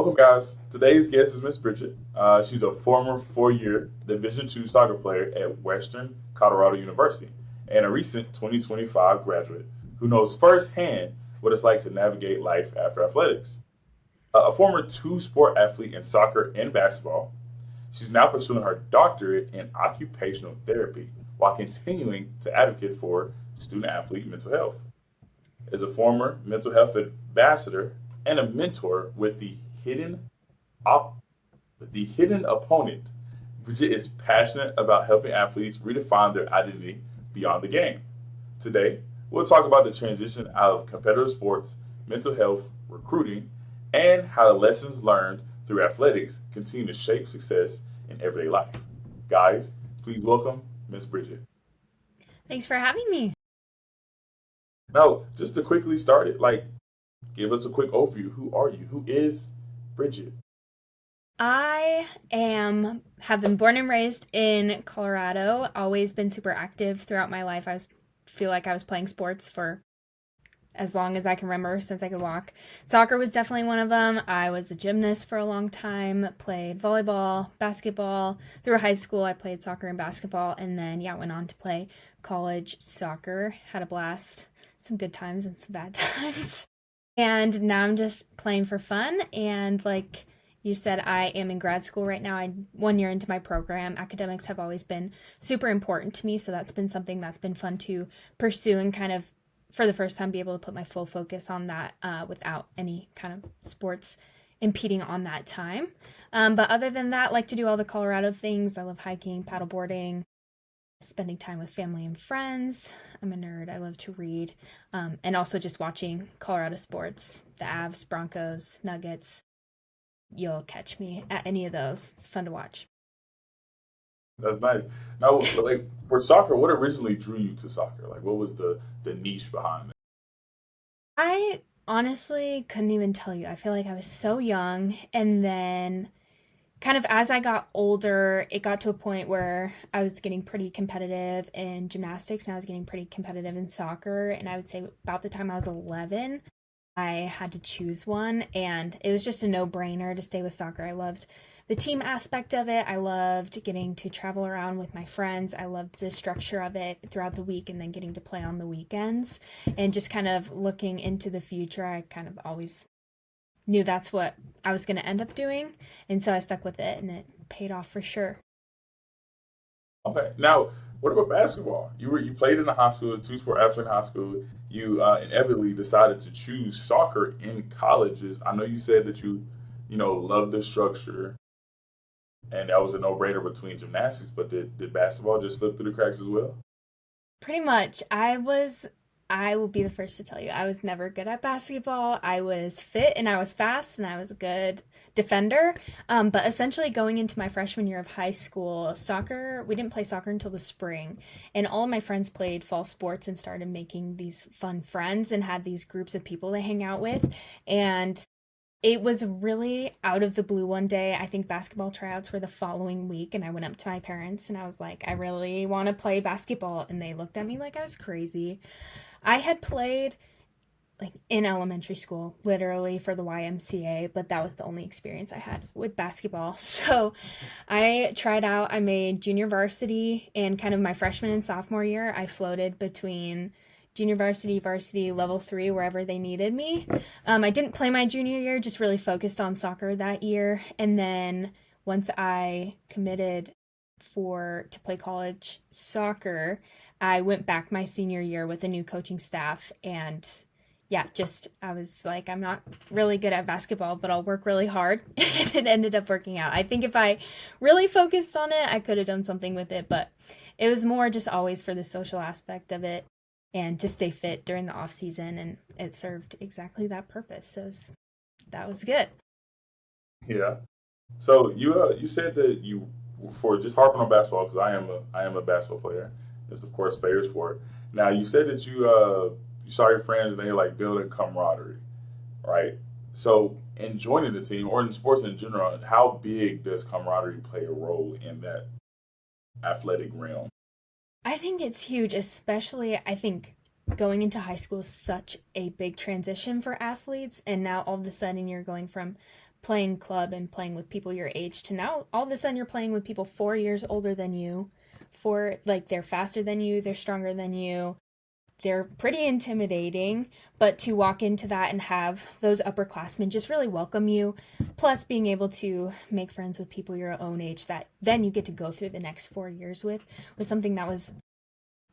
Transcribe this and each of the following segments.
Welcome, guys. Today's guest is Miss Bridget. She's a former four-year Division II soccer player at Western Colorado University and a recent 2025 graduate who knows firsthand what it's like to navigate life after athletics. A former two-sport athlete in soccer and basketball, she's now pursuing her doctorate in occupational therapy while continuing to advocate for student-athlete mental health. As a former mental health ambassador and a mentor with the hidden opponent, Bridget is passionate about helping athletes redefine their identity beyond the game. Today, we'll talk about the transition out of competitive sports, mental health, recruiting, and how the lessons learned through athletics continue to shape success in everyday life. Guys, please welcome Miss Bridget. Thanks for having me. Now, just to quickly start it, give us a quick overview. Who are you? Who is Bridget? Have been born and raised in Colorado, always been super active throughout my life. Feel like I was playing sports for as long as I can remember, since I could walk. Soccer was definitely one of them. I was a gymnast for a long time, played volleyball, basketball. Through high school, I played soccer and basketball, and then, went on to play college soccer. Had a blast. Some good times and some bad times. And now I'm just playing for fun. And like you said, I am in grad school right now. I'm 1 year into my program. Academics have always been super important to me. So that's been something that's been fun to pursue and kind of, for the first time, be able to put my full focus on that without any kind of sports impeding on that time. But other than that, like to do all the Colorado things. I love hiking, paddleboarding, spending time with family and friends. I'm a nerd. I love to read. And also just watching Colorado sports, the Avs, Broncos, Nuggets. You'll catch me at any of those. It's fun to watch. That's nice. Now, for soccer, what originally drew you to soccer? What was the niche behind it? I honestly couldn't even tell you. I feel like I was so young, and then kind of as I got older, it got to a point where I was getting pretty competitive in gymnastics and I was getting pretty competitive in soccer. And I would say about the time I was 11, I had to choose one, and it was just a no-brainer to stay with soccer. I loved the team aspect of it. I loved getting to travel around with my friends. I loved the structure of it throughout the week and then getting to play on the weekends. And just kind of looking into the future, I kind of always knew that's what I was going to end up doing. And so I stuck with it, and it paid off for sure. Okay. Now, what about basketball? You played in a high school, a two-sport athlete in high school. You inevitably decided to choose soccer in colleges. I know you said that you loved the structure, and that was a no-brainer between gymnastics. But did basketball just slip through the cracks as well? Pretty much. I will be the first to tell you, I was never good at basketball. I was fit and I was fast and I was a good defender. But essentially going into my freshman year of high school, we didn't play soccer until the spring. And all of my friends played fall sports and started making these fun friends and had these groups of people to hang out with. And it was really out of the blue one day. I think basketball tryouts were the following week, and I went up to my parents and I was like, I really want to play basketball. And they looked at me like I was crazy. I had played in elementary school, literally for the YMCA, but that was the only experience I had with basketball. So I tried out. I made junior varsity, and kind of my freshman and sophomore year, I floated between junior varsity, level 3, wherever they needed me. I didn't play my junior year, just really focused on soccer that year. And then once I committed to play college soccer, I went back my senior year with a new coaching staff, and I was like, I'm not really good at basketball, but I'll work really hard. And it ended up working out. I think if I really focused on it, I could have done something with it, but it was more just always for the social aspect of it and to stay fit during the off season, and it served exactly that purpose. So that was good. Yeah. So you said that for just harping on basketball, because I am a basketball player. It's of course favorite sport. Now you said that you saw your friends and they like building camaraderie, right? So in joining the team or in sports in general, how big does camaraderie play a role in that athletic realm? I think it's huge, especially I think going into high school is such a big transition for athletes. And now all of a sudden you're going from playing club and playing with people your age to now all of a sudden you're playing with people 4 years older than you, like they're faster than you, they're stronger than you, they're pretty intimidating, but to walk into that and have those upperclassmen just really welcome you, plus being able to make friends with people your own age that then you get to go through the next 4 years with, was something that was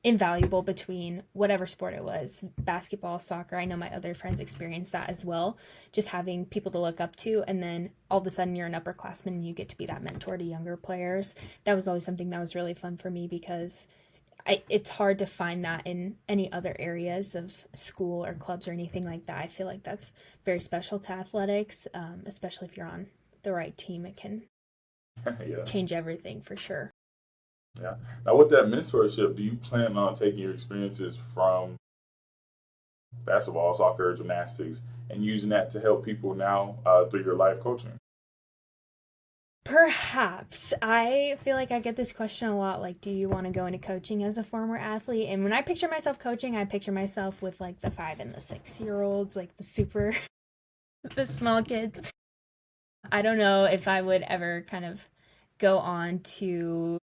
invaluable between whatever sport it was, basketball, soccer. I know my other friends experienced that as well, just having people to look up to, and then all of a sudden you're an upperclassman and you get to be that mentor to younger players. That was always something that was really fun for me because it's hard to find that in any other areas of school or clubs or anything like that. I feel like that's very special to athletics, especially if you're on the right team. It can Yeah. change everything for sure. Yeah. Now, with that mentorship, do you plan on taking your experiences from basketball, soccer, gymnastics, and using that to help people now through your life coaching? Perhaps. I feel like I get this question a lot, like, do you want to go into coaching as a former athlete? And when I picture myself coaching, I picture myself with like the 5 and the 6-year-olds, like the small kids. I don't know if I would ever kind of go on to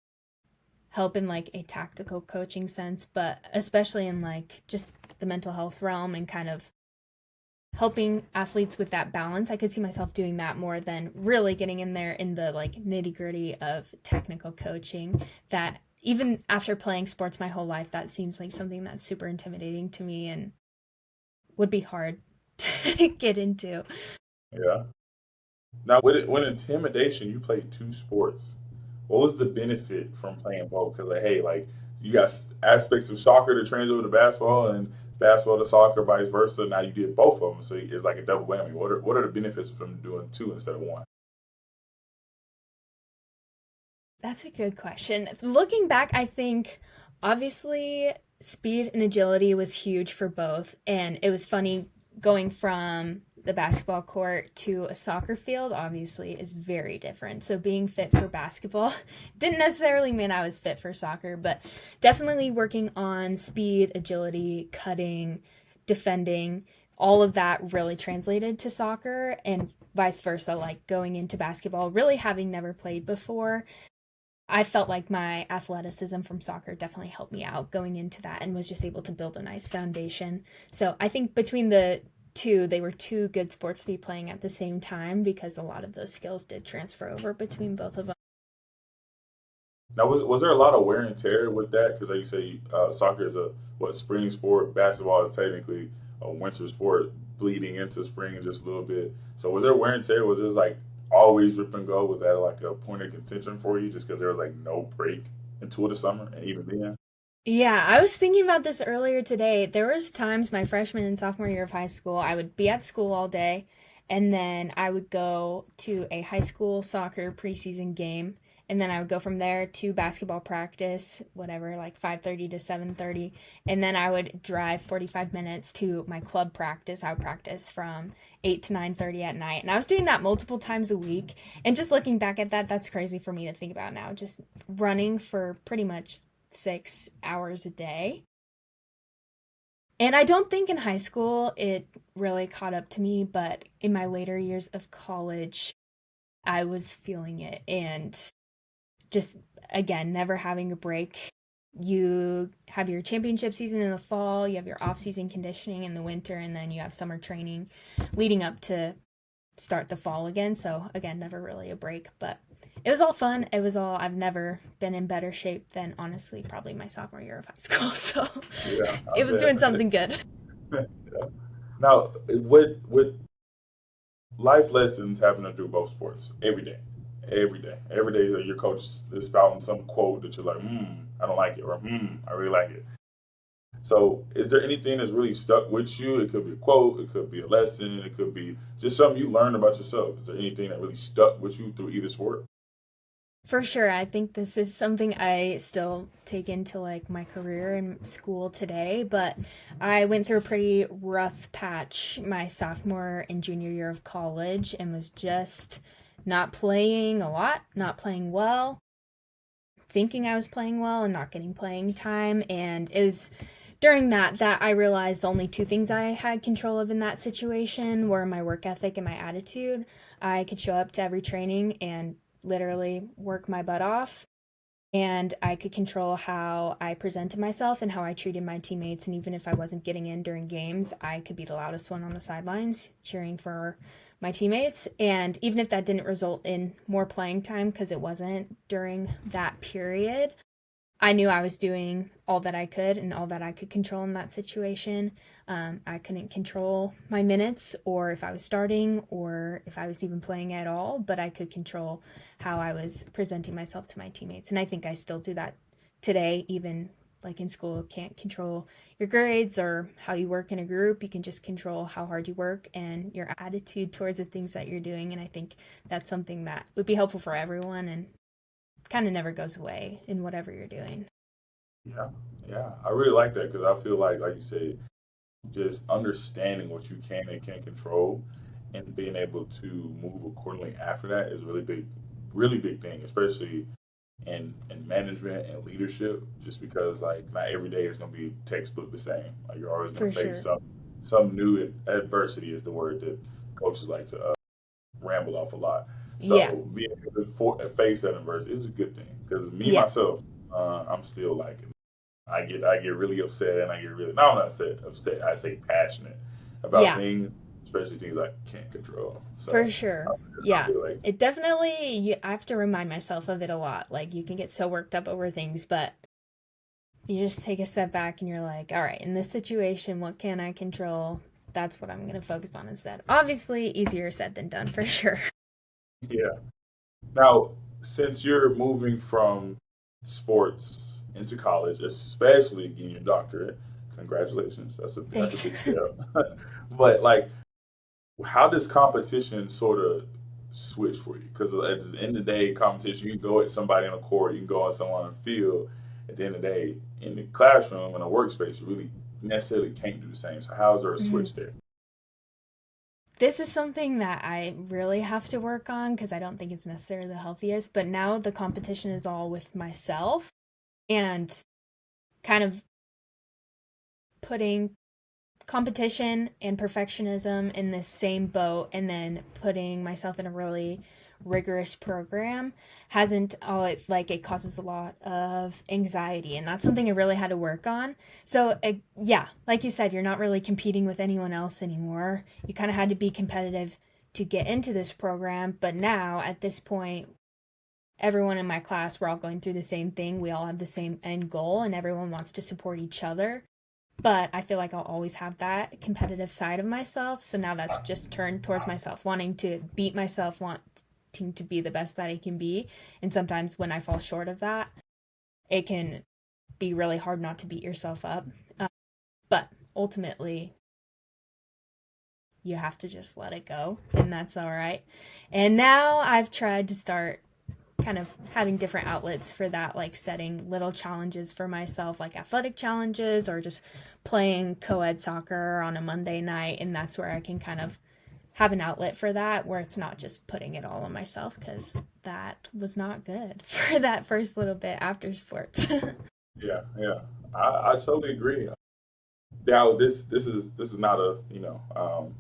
help in like a tactical coaching sense, but especially in like just the mental health realm and kind of helping athletes with that balance. I could see myself doing that more than really getting in there in the like nitty-gritty of technical coaching, that even after playing sports my whole life, that seems like something that's super intimidating to me and would be hard to get into. Yeah. Now, when intimidation, you played two sports. What was the benefit from playing both? Because like, hey, like you got aspects of soccer that translate over to basketball, and basketball to soccer, vice versa. Now you did both of them, so it's like a double whammy. What are the benefits from doing two instead of one? That's a good question. Looking back, I think obviously speed and agility was huge for both. And it was funny going from the basketball court to a soccer field, obviously, is very different. So being fit for basketball didn't necessarily mean I was fit for soccer, but definitely working on speed, agility, cutting, defending, all of that really translated to soccer and vice versa, like going into basketball, really having never played before. I felt like my athleticism from soccer definitely helped me out going into that and was just able to build a nice foundation. So I think between the two, they were two good sports to be playing at the same time because a lot of those skills did transfer over between both of them. Now, was there a lot of wear and tear with that? Because like you say, soccer is a spring sport. Basketball is technically a winter sport, bleeding into spring just a little bit. So was there wear and tear? Was this like always rip and go? Was that like a point of contention for you just because there was like no break until the summer, and even then? Yeah, I was thinking about this earlier today. There was times my freshman and sophomore year of high school, I would be at school all day and then I would go to a high school soccer preseason game and then I would go from there to basketball practice, whatever, like 5:30 to 7:30, and then I would drive 45 minutes to my club practice. I would practice from 8 to 9:30 at night. And I was doing that multiple times a week. And just looking back at that, that's crazy for me to think about now. Just running for pretty much 6 hours a day. And I don't think in high school it really caught up to me, but in my later years of college, I was feeling it. And just, again, never having a break. You have your championship season in the fall, you have your off-season conditioning in the winter, and then you have summer training leading up to start the fall again. So, again, never really a break, but it was all fun. I've never been in better shape than, honestly, probably my sophomore year of high school. So Yeah, I it was doing bet. something good. Yeah. Now, with life lessons happening through both sports every day, every day that your coach is spouting some quote that you're like, I don't like it, or I really like it. So, is there anything that's really stuck with you? It could be a quote, it could be a lesson, it could be just something you learned about yourself. Is there anything that really stuck with you through either sport? For sure, I think this is something I still take into like my career in school today, but I went through a pretty rough patch my sophomore and junior year of college and was just not playing a lot, not playing well, thinking I was playing well and not getting playing time, and it was during that I realized the only two things I had control of in that situation were my work ethic and my attitude. I could show up to every training and literally work my butt off, and I could control how I presented myself and how I treated my teammates. And even if I wasn't getting in during games, I could be the loudest one on the sidelines cheering for my teammates. And even if that didn't result in more playing time, because it wasn't during that period, I knew I was doing all that I could and all that I could control in that situation. I couldn't control my minutes or if I was starting or if I was even playing at all, but I could control how I was presenting myself to my teammates. And I think I still do that today, even like in school. Can't control your grades or how you work in a group. You can just control how hard you work and your attitude towards the things that you're doing. And I think that's something that would be helpful for everyone and kind of never goes away in whatever you're doing. Yeah, yeah, I really like that because I feel like you said, just understanding what you can and can't control, and being able to move accordingly after that is really big thing, especially in management and leadership. Just because like not every day is going to be textbook the same. Like you're always going For to face sure. some new adversity is the word that coaches like to ramble off a lot. Yeah. So being able to face that adversity is a good thing. Because me Yeah. myself, I'm still like I get really upset and I get really no, I'm not upset. I say passionate about Yeah. things, especially things I can't control. For So sure. I Yeah. feel like It definitely, I have to remind myself of it a lot. Like, you can get so worked up over things, but you just take a step back and you're like, all right, in this situation, what can I control? That's what I'm going to focus on instead. Obviously, easier said than done for sure. yeah. Now, since you're moving from sports into college, especially getting your doctorate, congratulations. That's a Thanks. big step. But like how does competition sort of switch for you? Because at the end of the day, competition, you can go at somebody on the court, you can go at someone on the field. At the end of the day, in the classroom, in a workspace, you really necessarily can't do the same. So how's there a Mhm. switch there? This is something that I really have to work on because I don't think it's necessarily the healthiest. But now the competition is all with myself and kind of putting competition and perfectionism in the same boat and then putting myself in a really rigorous program hasn't all it like it causes a lot of anxiety, and that's something I really had to work on. So yeah, like you said, you're not really competing with anyone else anymore. You kind of had to be competitive to get into this program, but now at this point, everyone in my class, we're all going through the same thing. We all have the same end goal and everyone wants to support each other, but I feel like I'll always have that competitive side of myself. So now that's just turned towards myself, wanting to beat myself, wanting to be the best that I can be. And sometimes when I fall short of that, it can be really hard not to beat yourself up. But ultimately, you have to just let it go, and that's all right. And now I've tried to start kind of having different outlets for that, like setting little challenges for myself, like athletic challenges or just playing co-ed soccer on a Monday night. And that's where I can kind of have an outlet for that, where it's not just putting it all on myself, because that was not good for that first little bit after sports. Yeah, yeah. I totally agree. Now this is not a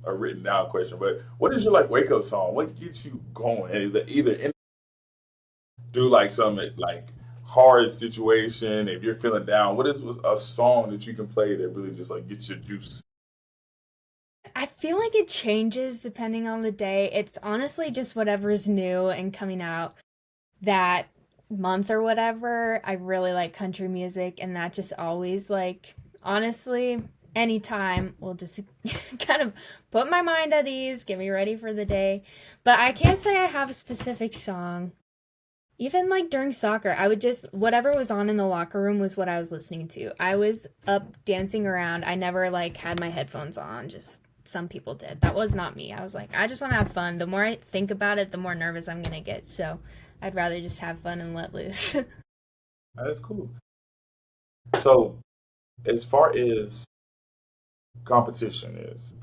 a written down question, but what is your like wake up song? What gets you going? Either in through like some like hard situation, if you're feeling down, what is a song that you can play that really just like gets your juice? I feel like it changes depending on the day. It's honestly just whatever's new and coming out that month or whatever. I really like country music, and that just always, like, honestly, anytime will just kind of put my mind at ease, get me ready for the day. But I can't say I have a specific song. Even like during soccer, I would just, whatever was on in the locker room was what I was listening to. I was up dancing around. I never like had my headphones on, just some people did. That was not me. I was like, I just want to have fun. The more I think about it, the more nervous I'm going to get. So I'd rather just have fun and let loose. That's cool. So as far as competition is,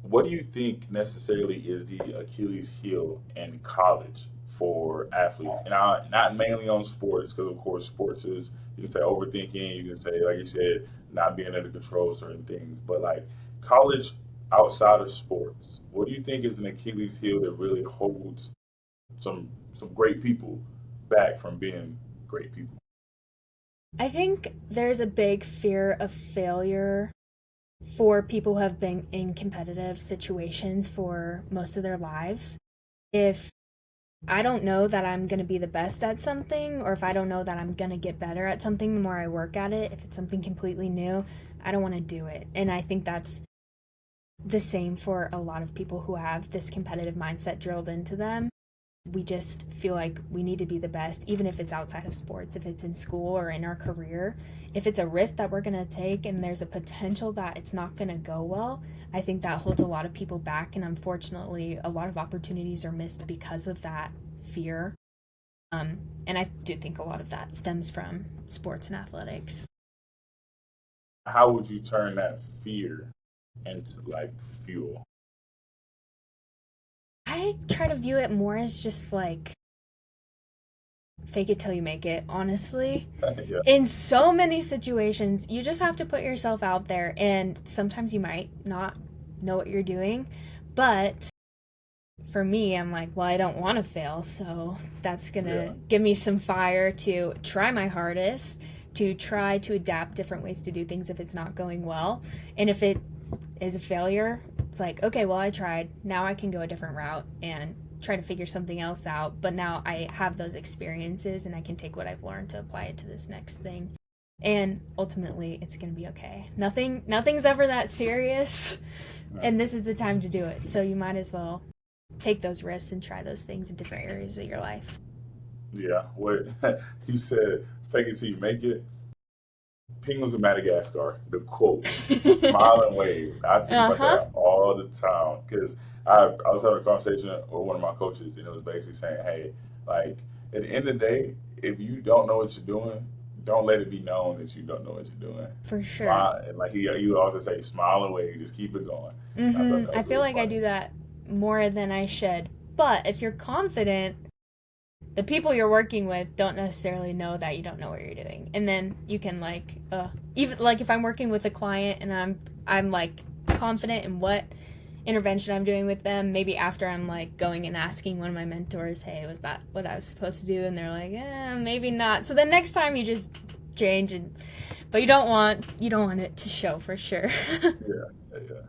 what do you think necessarily is the Achilles heel in college for athletes, and not mainly on sports, because of course sports is, you can say overthinking, you can say, like you said, not being able to control certain things, but like college outside of sports, what do you think is an Achilles heel that really holds some great people back from being great people? I think there's a big fear of failure for people who have been in competitive situations for most of their lives. If I don't know that I'm going to be the best at something, or if I don't know that I'm going to get better at something the more I work at it, if it's something completely new, I don't want to do it. And I think that's the same for a lot of people who have this competitive mindset drilled into them. We just feel like we need to be the best, even if it's outside of sports, if it's in school or in our career. If it's a risk that we're going to take and there's a potential that it's not going to go well, I think that holds a lot of people back. And unfortunately, a lot of opportunities are missed because of that fear. And I do think a lot of that stems from sports and athletics. How would you turn that fear into like fuel? I try to view it more as just like fake it till you make it, honestly. Yeah. In so many situations, you just have to put yourself out there, and sometimes you might not know what you're doing. But for me, I'm like, well, I don't want to fail, so that's going Yeah. to give me some fire to try my hardest, to try to adapt different ways to do things if it's not going well. And if it is a failure, it's like, okay, well, I tried. Now I can go a different route and try to figure something else out. But now I have those experiences and I can take what I've learned to apply it to this next thing. And ultimately, it's going to be okay. Nothing's ever that serious, and this is the time to do it. So you might as well take those risks and try those things in different areas of your life. Yeah. What you said, fake it till you make it. Penguins of Madagascar, the quote, smile and wave. I think about Uh-huh. that all the time because I was having a conversation with one of my coaches, and it was basically saying, hey, like, at the end of the day, if you don't know what you're doing, don't let it be known that you don't know what you're doing. For sure. Smile, and like he would also say, smile and wave, just keep it going. And I thought that I was feel really like I funny. do that more than I should. But if you're confident, the people you're working with don't necessarily know that you don't know what you're doing. And then you can even like if I'm working with a client and I'm like confident in what intervention I'm doing with them, maybe after I'm like going and asking one of my mentors, hey, was that what I was supposed to do? And they're like, maybe not. So the next time you just change, but you don't want it to show for sure. Yeah, yeah.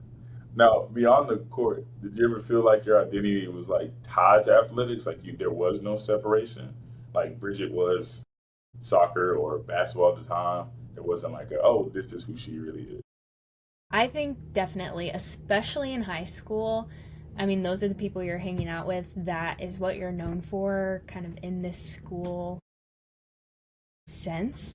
Now, beyond the court, did you ever feel like your identity was like tied to athletics? Like there was no separation? Like Bridget was soccer or basketball at the time. It wasn't like, oh, this is who she really is. I think definitely, especially in high school. I mean, those are the people you're hanging out with. That is what you're known for, kind of in this school sense.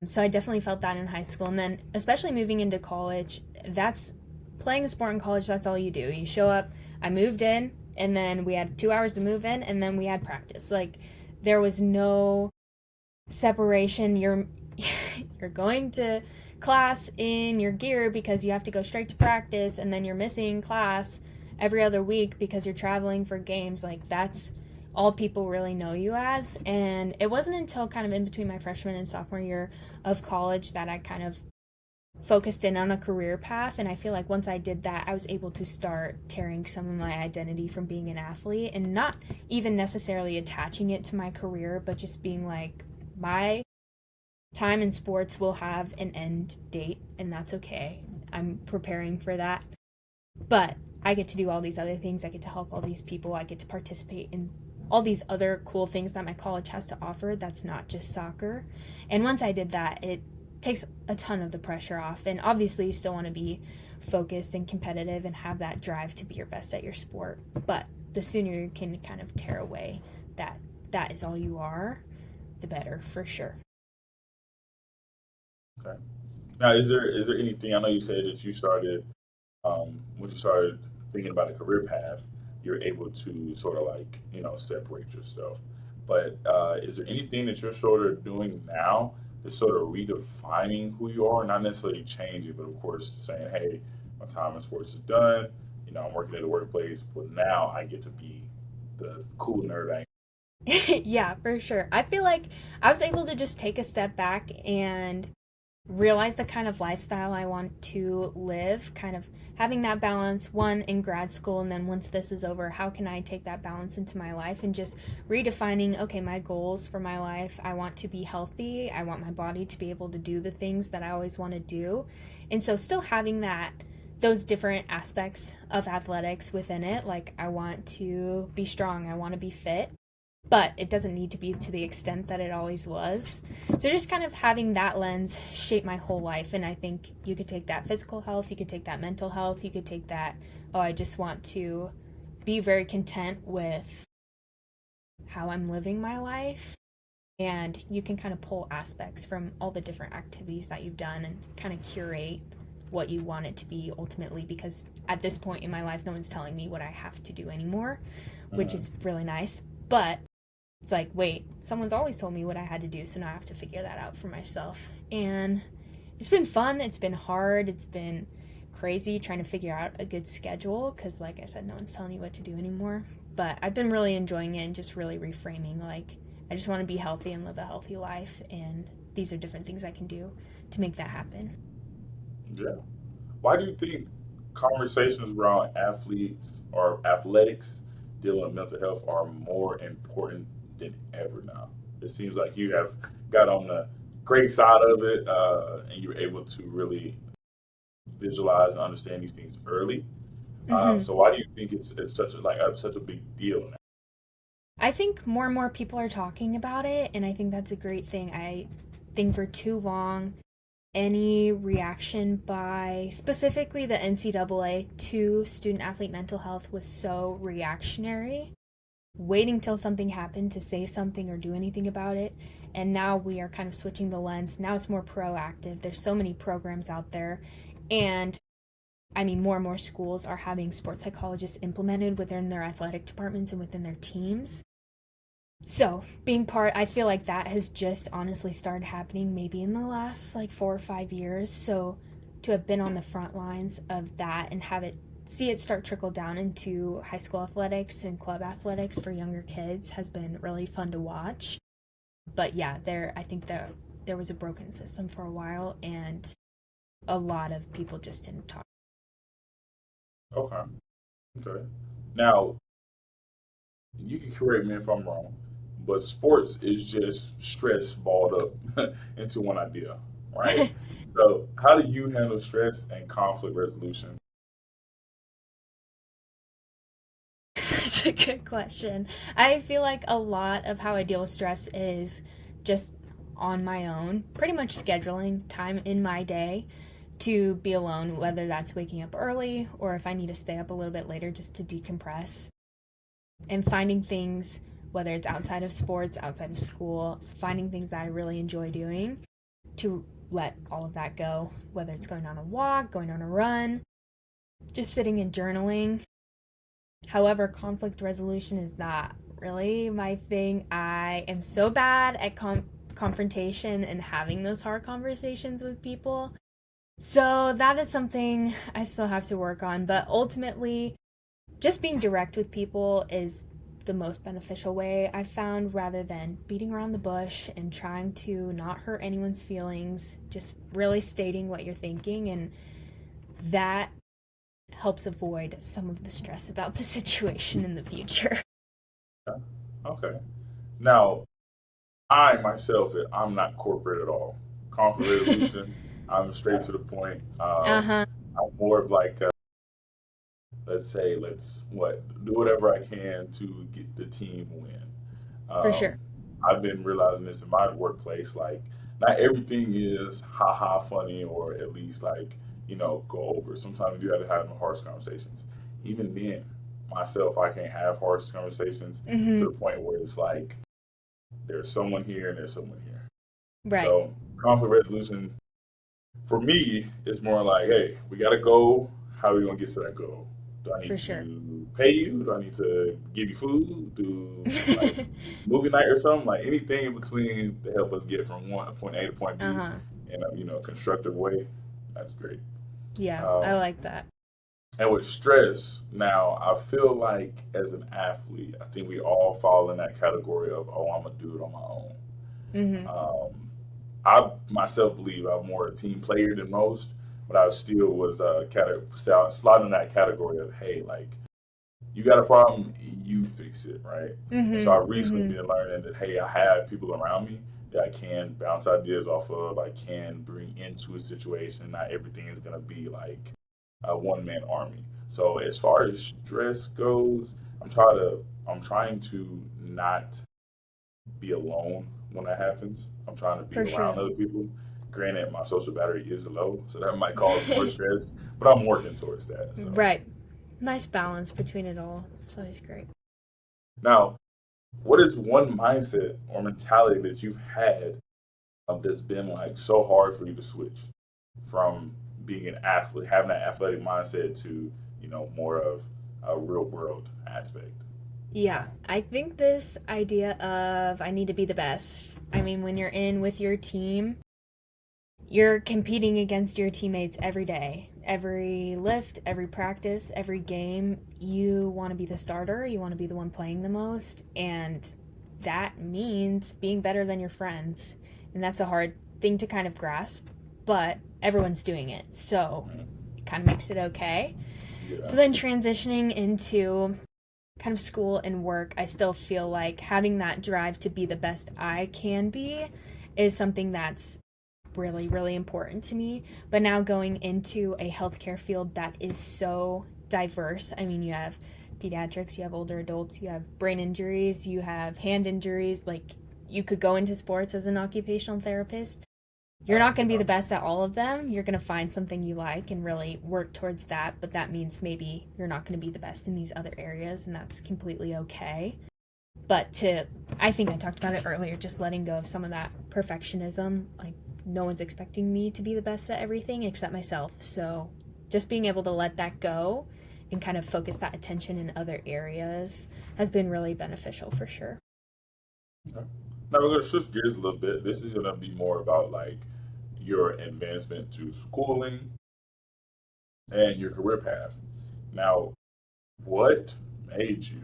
So I definitely felt that in high school. And then, especially moving into college, that's playing a sport in college, that's all you do. You show up. I moved in, and then we had 2 hours to move in, and then we had practice. Like, there was no separation. You're going to class in your gear because you have to go straight to practice, and then you're missing class every other week because you're traveling for games. Like, that's all people really know you as. And it wasn't until kind of in between my freshman and sophomore year of college that I kind of focused in on a career path. And I feel like once I did that, I was able to start tearing some of my identity from being an athlete, and not even necessarily attaching it to my career, but just being like, my time in sports will have an end date, and that's okay. I'm preparing for that. But I get to do all these other things. I get to help all these people. I get to participate in all these other cool things that my college has to offer that's not just soccer. And once I did that, it takes a ton of the pressure off. And obviously, you still want to be focused and competitive and have that drive to be your best at your sport. But the sooner you can kind of tear away that is all you are, the better, for sure. Okay. Now, is there anything? I know you said that you started when you started thinking about a career path, you're able to sort of like separate yourself. But is there anything that you're sort of doing now to sort of redefining who you are, not necessarily changing, but of course saying, hey, my time in sports is done. I'm working at the workplace, but now I get to be the cool nerd I am. Yeah, for sure. I feel like I was able to just take a step back and realize the kind of lifestyle I want to live, kind of having that balance, one in grad school, and then once this is over, how can I take that balance into my life and just redefining, okay, my goals for my life. I want to be healthy. I want my body to be able to do the things that I always want to do. And so still having those different aspects of athletics within it, like I want to be strong, I want to be fit, but it doesn't need to be to the extent that it always was. So just kind of having that lens shape my whole life. And I think you could take that physical health, you could take that mental health, you could take that, oh, I just want to be very content with how I'm living my life. And you can kind of pull aspects from all the different activities that you've done and kind of curate what you want it to be ultimately, because at this point in my life, no one's telling me what I have to do anymore, which is really nice. But it's like, wait, someone's always told me what I had to do, so now I have to figure that out for myself. And it's been fun, it's been hard, it's been crazy trying to figure out a good schedule, because like I said, no one's telling you what to do anymore. But I've been really enjoying it and just really reframing, like, I just want to be healthy and live a healthy life, and these are different things I can do to make that happen. Yeah. Why do you think conversations around athletes or athletics dealing with mental health are more important than ever now? It seems like you have got on the great side of it, and you're able to really visualize and understand these things early. Mm-hmm. So why do you think it's such a big deal now? I think more and more people are talking about it, and I think that's a great thing. I think for too long, any reaction by specifically the NCAA to student athlete mental health was so reactionary, waiting till something happened to say something or do anything about it. And now we are kind of switching the lens. Now it's more proactive. There's so many programs out there. And I mean, more and more schools are having sports psychologists implemented within their athletic departments and within their teams. So, being part, I feel like that has just honestly started happening maybe in the last like 4 or 5 years. So, to have been on the front lines of that and have it see it start trickle down into high school athletics and club athletics for younger kids has been really fun to watch. But yeah, I think there was a broken system for a while, and a lot of people just didn't talk. Okay. Okay. Now, you can correct me if I'm wrong, but sports is just stress balled up into one idea, right? So, how do you handle stress and conflict resolution? That's a good question. I feel like a lot of how I deal with stress is just on my own, pretty much scheduling time in my day to be alone, whether that's waking up early or if I need to stay up a little bit later just to decompress, and finding things, whether it's outside of sports, outside of school, finding things that I really enjoy doing to let all of that go, whether it's going on a walk, going on a run, just sitting and journaling. However, conflict resolution is not really my thing. I am so bad at confrontation and having those hard conversations with people. So that is something I still have to work on. But ultimately, just being direct with people is the most beneficial way I've found, rather than beating around the bush and trying to not hurt anyone's feelings, just really stating what you're thinking. And that helps avoid some of the stress about the situation in the future. Yeah. Okay. Now, I myself, I'm not corporate at all. Conflict resolution, I'm straight to the point. Uh huh. I'm more of like, let's say, let's do whatever I can to get the team win. For Um, sure. I've been realizing this in my workplace. Like, not everything is ha ha funny, or at least like go over. Sometimes you have to have harsh conversations. Even then, myself, I can't have harsh conversations to Mm-hmm. the point where it's like there's someone here and there's someone here. Right. So conflict resolution for me is more like, hey, we got to go. How are we gonna get to that goal? Do I need For sure. to pay you? Do I need to give you food? Do like movie night or something? Like anything in between to help us get from one point A to point Uh B huh. in a constructive way. That's great. Yeah, I Um, like that. And with stress, now I feel like as an athlete, I think we all fall in that category of, oh, I'm gonna do it on my own. Mm-hmm. I myself believe I'm more a team player than most, but I still was slotting in that category of, hey, like you got a problem, you fix it, right? And so I Mm-hmm. recently Mm-hmm. been learning that, hey, I have people around me that I can bounce ideas off of, I can bring into a situation. Not everything is gonna be like a one man army. So as far as stress goes, I'm trying to not be alone when that happens. I'm trying to be For around sure. other people. Granted, my social battery is low, so that might cause more stress, but I'm working towards that. So Right. Nice balance between it all. It's always great. now, what is one mindset or mentality that you've had that's been like so hard for you to switch from being an athlete, having that athletic mindset to, more of a real world aspect? Yeah, I think this idea of I need to be the best. I mean, when you're in with your team, you're competing against your teammates every day. Every lift, every practice, every game, you want to be the starter, you want to be the one playing the most, and that means being better than your friends. And that's a hard thing to kind of grasp, but everyone's doing it, so Mhm. it kind of makes it okay. Yeah. So then transitioning into kind of school and work, I still feel like having that drive to be the best I can be is something that's really, really important to me. But now going into a healthcare field that is so diverse, I mean, you have pediatrics, you have older adults, you have brain injuries, you have hand injuries. Like, you could go into sports as an occupational therapist. You're not going to be the best at all of them. You're going to find something you like and really work towards that, but that means maybe you're not going to be the best in these other areas, and that's completely okay. But I think I talked about it earlier, just letting go of some of that perfectionism. Like, no one's expecting me to be the best at everything except myself. So just being able to let that go and kind of focus that attention in other areas has been really beneficial for sure. Okay. Now we're going to switch gears a little bit. This is going to be more about like your advancement to schooling and your career path. Now, what made you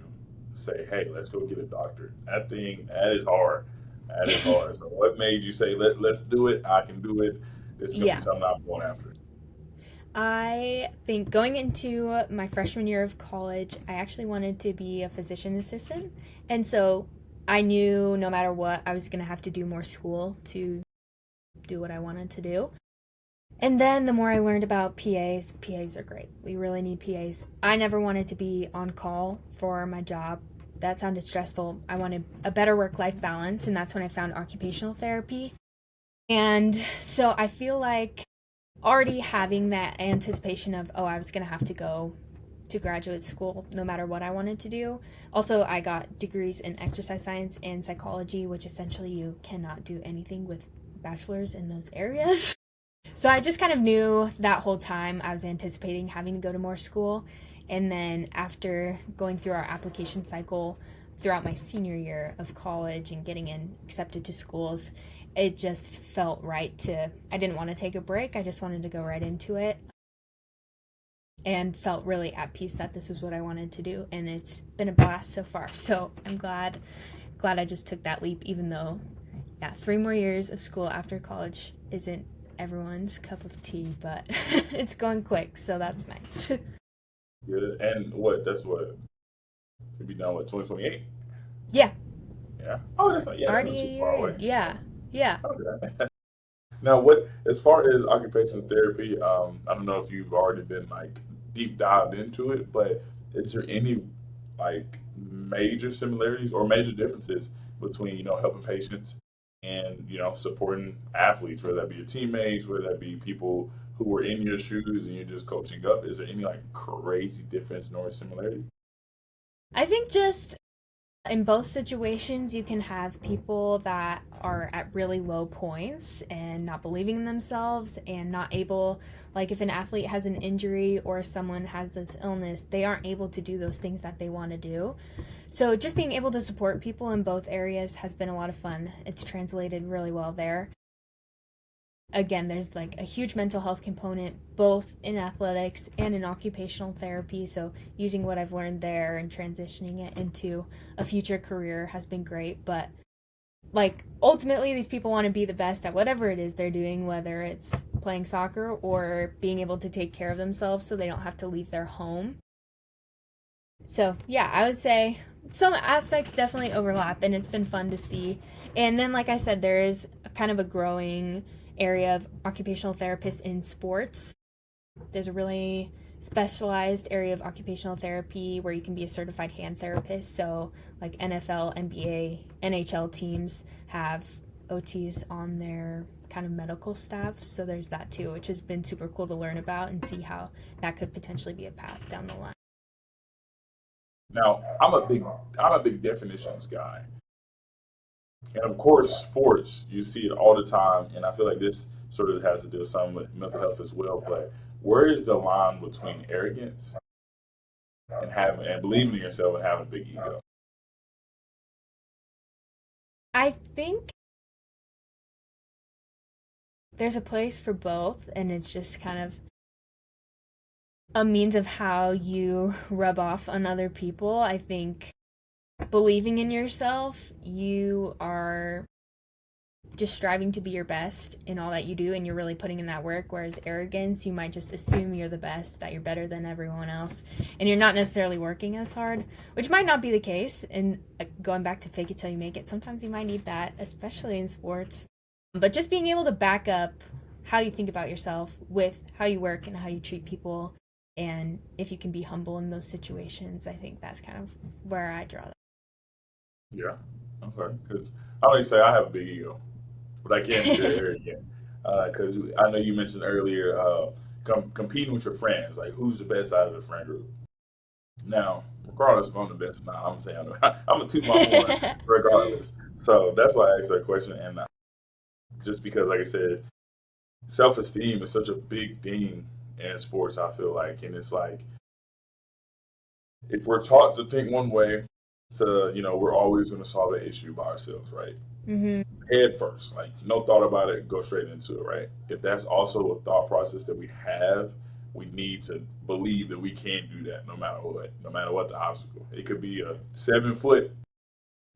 say, "Hey, let's go get a doctorate"? That is hard. That is hard. So, what made you say, "Let's do it. I can do it. This is gonna be Yeah. something I'm going after"? I think going into my freshman year of college, I actually wanted to be a physician assistant. And so I knew no matter what, I was going to have to do more school to do what I wanted to do. And then the more I learned about PAs are great. We really need PAs. I never wanted to be on call for my job. That sounded stressful. I wanted a better work life balance, and that's when I found occupational therapy. And so I feel like already having that anticipation of, oh, I was going to have to go to graduate school no matter what I wanted to do. Also, I got degrees in exercise science and psychology, which essentially you cannot do anything with bachelors in those areas. So I just kind of knew that whole time I was anticipating having to go to more school. And then after going through our application cycle throughout my senior year of college and getting accepted to schools, it just felt right I didn't want to take a break. I just wanted to go right into it and felt really at peace that this was what I wanted to do. And it's been a blast so far. So I'm glad I just took that leap, even though, yeah, 3 more years of school after college isn't everyone's cup of tea, but it's going quick, so that's nice. Good. And what? That's what. You'll be done with 2028. Yeah, Yeah. Oh, that's not. Yeah, that's already not a too year far in. away. Yeah, yeah. Okay. Now, what as far as occupational therapy, I don't know if you've already been like deep dived into it, but is there any like major similarities or major differences between helping patients and supporting athletes, whether that be your teammates, whether that be people who were in your shoes and you're just coaching up? Is there any like crazy difference nor similarity? I think just in both situations, you can have people that are at really low points and not believing in themselves and not able, like if an athlete has an injury or someone has this illness, they aren't able to do those things that they want to do. So just being able to support people in both areas has been a lot of fun. It's translated really well there. again, there's like a huge mental health component both in athletics and in occupational therapy. So using what I've learned there and transitioning it into a future career has been great. But like ultimately these people want to be the best at whatever it is they're doing, whether it's playing soccer or being able to take care of themselves so they don't have to leave their home. So yeah, I would say some aspects definitely overlap, and it's been fun to see. And then like I said, there is kind of a growing area of occupational therapists in sports. There's a really specialized area of occupational therapy where you can be a certified hand therapist. So like NFL, NBA, NHL teams have OTs on their kind of medical staff. So there's that too, which has been super cool to learn about and see how that could potentially be a path down the line. Now, I'm a big definitions guy. And of course, sports, you see it all the time. And I feel like this sort of has to do with some with mental health as well. But where is the line between arrogance and having and believing in yourself and having a big ego? I think there's a place for both, and it's just kind of a means of how you rub off on other people. I think believing in yourself, you are just striving to be your best in all that you do, and you're really putting in that work. Whereas arrogance, you might just assume you're the best, that you're better than everyone else, and you're not necessarily working as hard, which might not be the case. And going back to fake it till you make it, sometimes you might need that, especially in sports. But just being able to back up how you think about yourself with how you work and how you treat people, and if you can be humble in those situations, I think that's kind of where I draw that. Yeah. Okay. Because I always say I have a big ego, but I can't be arrogant. Because I know you mentioned earlier competing with your friends, like who's the best out of the friend group. Now, regardless if I'm the best or not, I'm saying I'm a toot my horn regardless. So that's why I asked that question. And just because, like I said, self esteem is such a big thing in sports, I feel like. And it's like, if we're taught to think one way, we're always going to solve the issue by ourselves, right? Mm-hmm. Head first, like no thought about it, go straight into it, right? If that's also a thought process that we have, we need to believe that we can do that no matter what the obstacle. It could be a 7 foot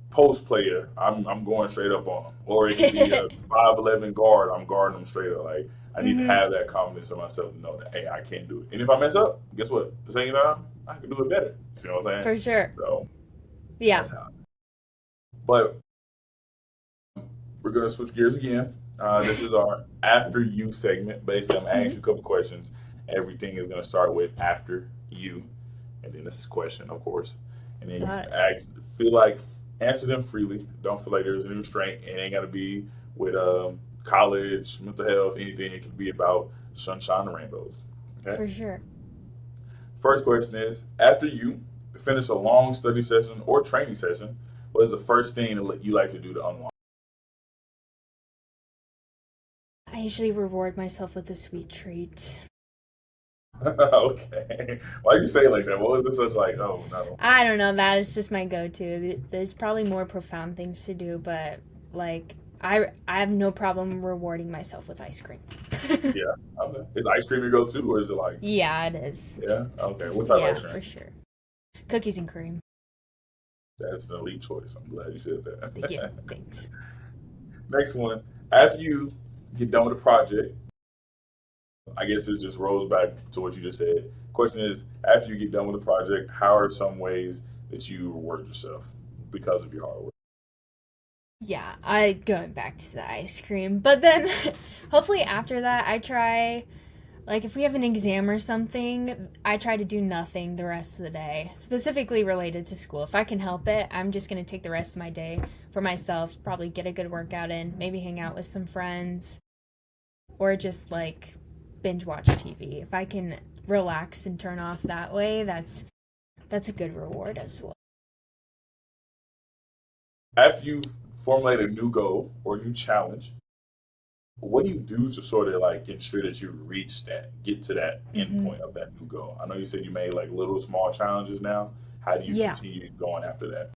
post player, I'm going straight up on them, or it could be a 5'11" guard, I'm guarding them straight up. Like I need to Mm-hmm. have that confidence in myself to know that hey, I can do it. And if I mess up, guess what? The same time, I can do it better. You know what I'm saying? For sure. So Yeah. that's how. But we're gonna switch gears again. This is our after you segment. Basically, I'm gonna ask Mm-hmm. you a couple questions. Everything is gonna start with after you, and then this is question, of course. And then you Got it. feel like answer them freely. Don't feel like there's any restraint. It ain't gotta be with college, mental health, anything. It can be about sunshine and rainbows. Okay. For sure. First question is: after you finish a long study session or training session, what is the first thing that you like to do to unwind? I usually reward myself with a sweet treat. Okay. Why you say it like that? What was this such like? Oh no. I don't know, that is just my go-to. There's probably more profound things to do, but like I have no problem rewarding myself with ice cream. Yeah. Okay. Is ice cream your go-to, or is it like? Yeah, it is. Yeah. Okay. What type of Yeah, ice for cream? sure. Cookies and cream. That's an elite choice. I'm glad you said Yeah, that. thanks. Next one. After you get done with the project, I guess it just rolls back to what you just said. Question is, after you get done with the project, how are some ways that you reward yourself because of your hard work? Yeah, I going back to the ice cream. But then hopefully after that I try, like if we have an exam or something, I try to do nothing the rest of the day, specifically related to school. If I can help it, I'm just going to take the rest of my day for myself, probably get a good workout in, maybe hang out with some friends, or just like binge watch TV. If I can relax and turn off that way, that's a good reward as well. After you formulate a new goal or new challenge, what do you do to sort of like ensure that you reach that, get to that end Hmm. point of that new goal? I know you said you made like little small challenges now. How do you Yeah. continue going after that?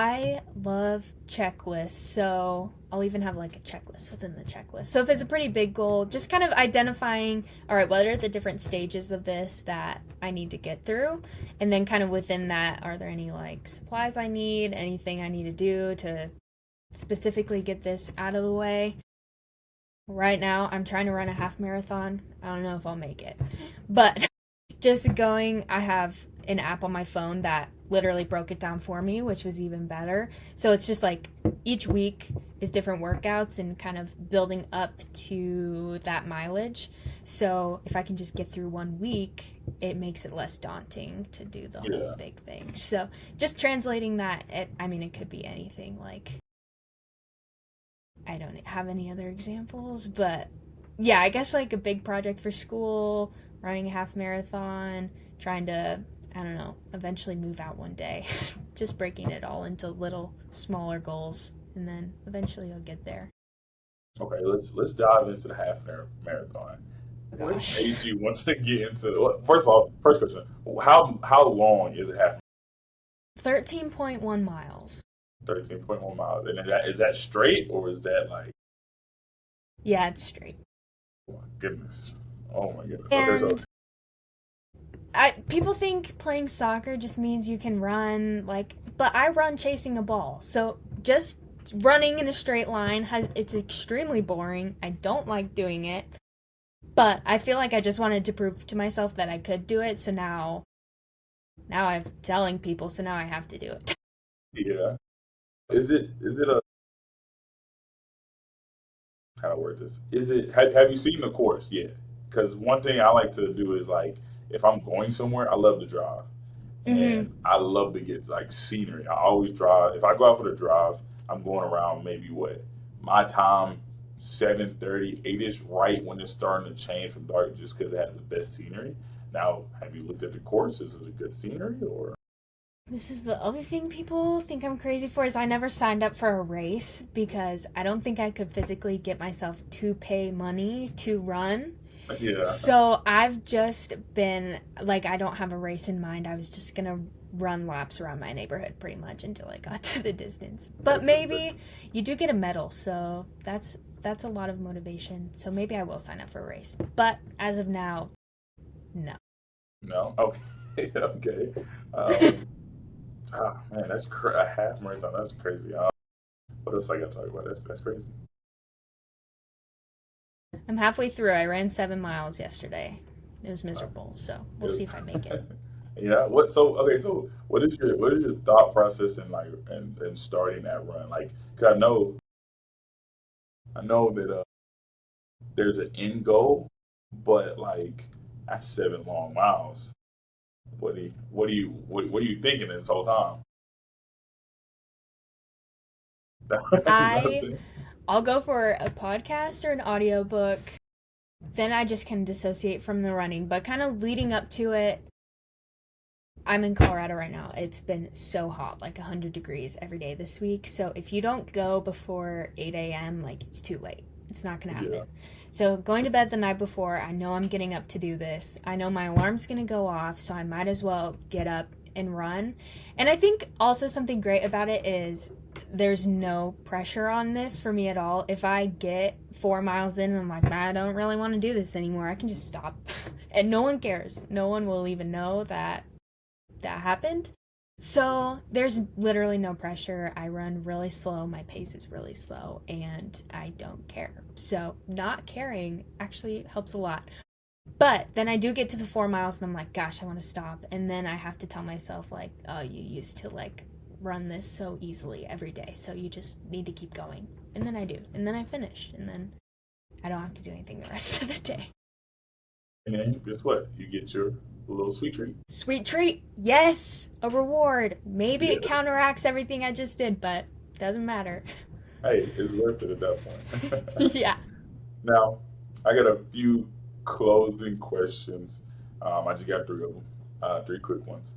I love checklists, so I'll even have like a checklist within the checklist. So if it's a pretty big goal, just kind of identifying, all right, what are the different stages of this that I need to get through? And then kind of within that, are there any like supplies I need, anything I need to do to specifically get this out of the way? Right now, I'm trying to run a half marathon. I don't know if I'll make it. But just going, I have an app on my phone that literally broke it down for me, which was even better. So it's just like each week is different workouts and kind of building up to that mileage. So if I can just get through 1 week, it makes it less daunting to do the whole big thing. So just translating that, it could be anything. Like, I don't have any other examples, but yeah, I guess like a big project for school, running a half marathon, trying to, I don't know, eventually move out one day. Just breaking it all into little smaller goals, and then eventually I'll get there. Okay, let's dive into the half marathon. What Gosh. made you want to get into? First of all, first question: how long is a half? 13.1 miles. 13.1 miles, and is that straight or is that like? Yeah, it's straight. Oh my goodness! Oh my goodness! Okay, so And people think playing soccer just means you can run, like, but I run chasing a ball. So just running in a straight line it's extremely boring. I don't like doing it. But I feel like I just wanted to prove to myself that I could do it. So now I'm telling people, so now I have to do it. yeah, is it a how to word this? Is it have you seen the course yet? Because one thing I like to do is like if I'm going somewhere, I love to drive, Mhm. and I love to get like scenery. I always drive. If I go out for the drive, I'm going around maybe what my time 7:30, 8ish, right when it's starting to change from dark, just because it has the best scenery. Now, have you looked at the course? Is it a good scenery or? This is the other thing people think I'm crazy for is I never signed up for a race because I don't think I could physically get myself to pay money to run. Yeah, So I've just been like, I don't have a race in mind. I was just gonna run laps around my neighborhood pretty much until I got to the distance. But that's maybe you do get a medal, so that's a lot of motivation. So maybe I will sign up for a race. But as of now, no. no. Okay, okay. Um, man, a half marathon. That's crazy. What else I got to talk about? That's crazy. I'm halfway through. I ran 7 miles yesterday. It was miserable, so we'll see if I make it. Yeah. What? So okay. So what is your thought process in like and starting that run? Like, 'cause I know that there's an end goal, but like that's 7 long miles. What are you thinking this whole time? I Nothing. I'll go for a podcast or an audiobook. Then I just can dissociate from the running, but kind of leading up to it, I'm in Colorado right now. It's been so hot, like 100 degrees every day this week. So if you don't go before 8 a.m., like it's too late. It's not going to Yeah. happen. So going to bed the night before, I know I'm getting up to do this. I know my alarm's going to go off, so I might as well get up and run. And I think also something great about it is there's no pressure on this for me at all. If I get 4 miles in and I'm like, man, I don't really want to do this anymore, I can just stop. And no one cares. No one will even know that happened. So there's literally no pressure. I run really slow. My pace is really slow and I don't care. So not caring actually helps a lot. But then I do get to the 4 miles and I'm like, gosh, I want to stop. And then I have to tell myself, like, oh, you used to like run this so easily every day. So you just need to keep going. And then I do. And then I finish. And then I don't have to do anything the rest of the day. And then guess what? You get your little sweet treat. Sweet treat. Yes. A reward. Maybe it Yeah. counteracts everything I just did, but doesn't matter. Hey, it's worth it at that point. Yeah. Now, I got a few closing questions. I just got three of them, three quick ones.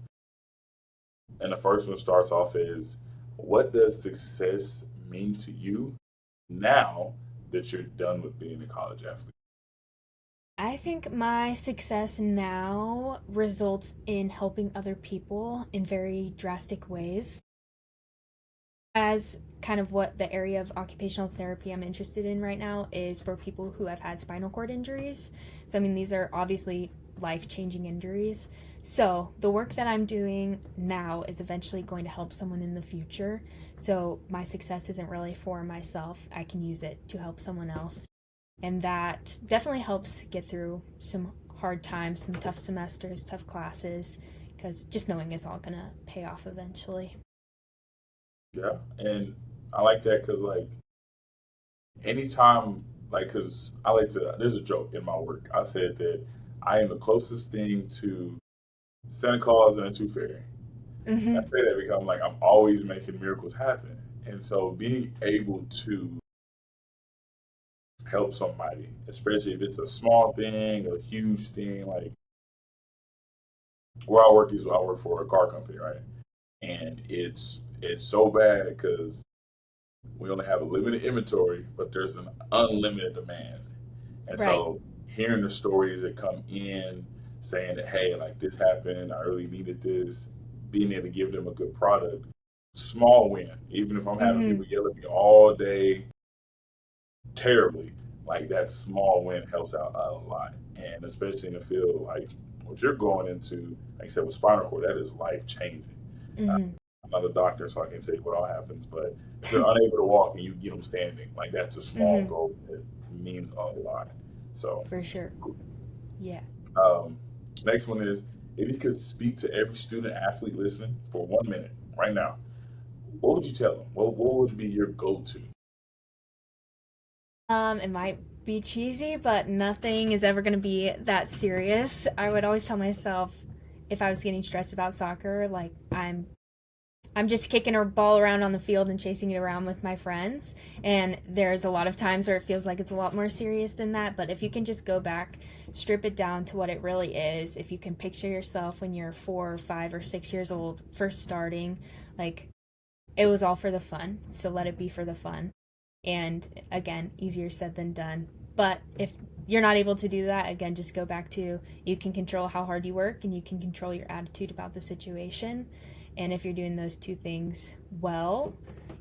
And the first one starts off is, what does success mean to you now that you're done with being a college athlete? I think my success now results in helping other people in very drastic ways. As kind of what the area of occupational therapy I'm interested in right now is for people who have had spinal cord injuries. So, I mean, these are obviously life changing injuries. So, the work that I'm doing now is eventually going to help someone in the future. So, my success isn't really for myself, I can use it to help someone else. And that definitely helps get through some hard times, some tough semesters, tough classes, because just knowing it's all going to pay off eventually. Yeah, and I like that because like anytime, like, because I like to. There's a joke in my work. I said that I am the closest thing to Santa Claus and a Tooth Fairy. I Hmm. say that because I'm like I'm always making miracles happen, and so being able to help somebody, especially if it's a small thing, a huge thing, like where I work for a car company, right? And it's so bad because we only have a limited inventory, but there's an unlimited demand. And Right. so hearing the stories that come in saying that, hey, like this happened, I really needed this, being able to give them a good product, small win. Even if I'm having Hmm. people yell at me all day terribly, like that small win helps out a lot. And especially in the field like what you're going into, like I said, with spinal cord, that is life changing. Hmm. I'm not a doctor, so I can't tell you what all happens. But if they're unable to walk and you get them standing, like that's a small Hmm. goal that means a lot. So, For sure. Yeah. um, next one is if you could speak to every student athlete listening for 1 minute right now, what would you tell them? What would be your go to? It might be cheesy, but nothing is ever going to be that serious. I would always tell myself if I was getting stressed about soccer, like I'm just kicking a ball around on the field and chasing it around with my friends. And there's a lot of times where it feels like it's a lot more serious than that. But if you can just go back, strip it down to what it really is, if you can picture yourself when you're 4 or 5 or 6 years old, first starting, like it was all for the fun. So let it be for the fun. And again, easier said than done. But if you're not able to do that, again, just go back to you can control how hard you work and you can control your attitude about the situation. And if you're doing those two things well,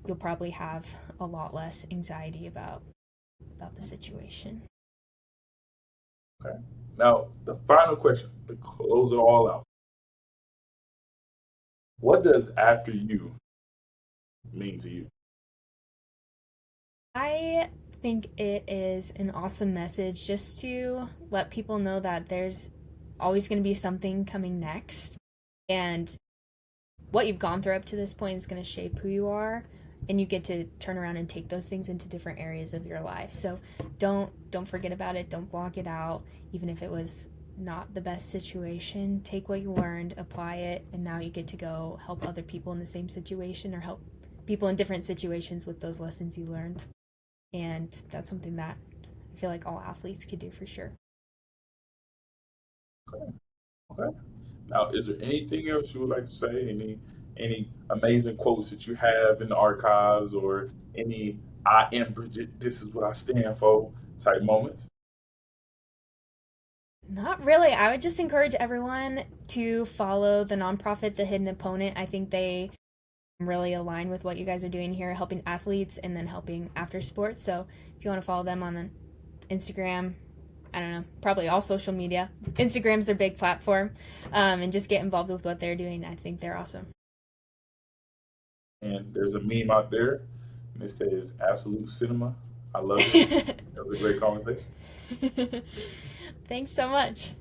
you'll probably have a lot less anxiety about the situation. Okay. Now, the final question to close it all out. What does after you mean to you? I think it is an awesome message just to let people know that there's always going to be something coming next. And what you've gone through up to this point is going to shape who you are, and you get to turn around and take those things into different areas of your life. So don't forget about it, don't block it out, even if it was not the best situation. Take what you learned, apply it, and now you get to go help other people in the same situation or help people in different situations with those lessons you learned. And that's something that I feel like all athletes could do for sure. Okay. Okay. Now, is there anything else you would like to say? Any amazing quotes that you have in the archives, or any "I am Bridget, this is what I stand for" type moments? Not really. I would just encourage everyone to follow the nonprofit The Hidden Opponent. I think they really align with what you guys are doing here, helping athletes and then helping after sports. So if you want to follow them on Instagram, I don't know, probably all social media. Instagram's their big platform, and just get involved with what they're doing. I think they're awesome. And there's a meme out there, and it says "Absolute Cinema." I love it. That was a great conversation. Thanks so much.